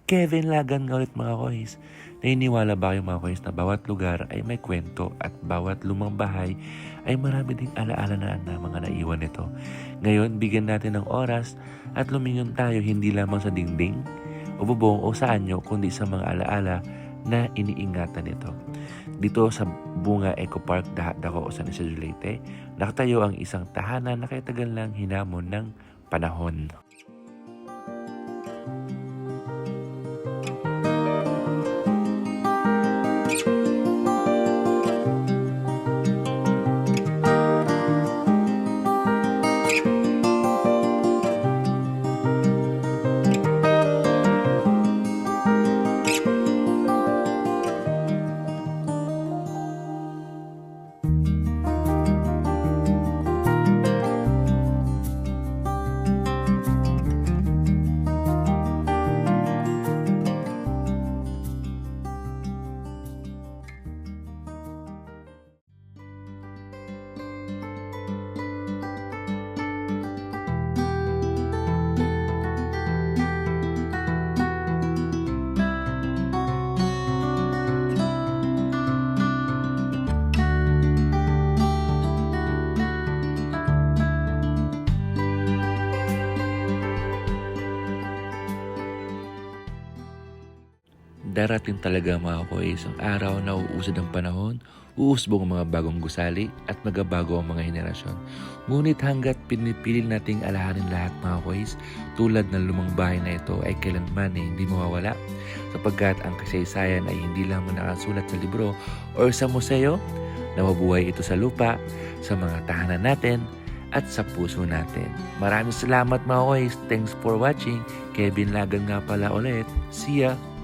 Kevin Lagan nga ulit mga kois. Naniniwala ba kayo mga kois na bawat lugar ay may kwento at bawat lumang bahay ay marami ding alaala na mga naiwan nito. Ngayon, bigyan natin ng oras at lumingon tayo hindi lamang sa dingding o bubong o sa anyo kundi sa mga alaala na iniingatan nito. Dito sa Bunga Eco Park, Dako, San Isidro, Leyte, nakatayo ang isang tahanan na kay tagal lang hinamon ng panahon. Darating talaga mga kois ang araw na uusad ang panahon, uusbong ang mga bagong gusali at magabago ang mga henerasyon. Ngunit hanggat pinipili nating alahanin lahat mga kois, tulad ng lumang bahay na ito ay kailanman hindi mawawala sapagkat ang kasaysayan ay hindi lamang nakasulat sa libro o sa museo, nawabuhay ito sa lupa, sa mga tahanan natin at sa puso natin. Maraming salamat mga kois. Thanks for watching. Kevin Lagan nga pala ulit. See ya!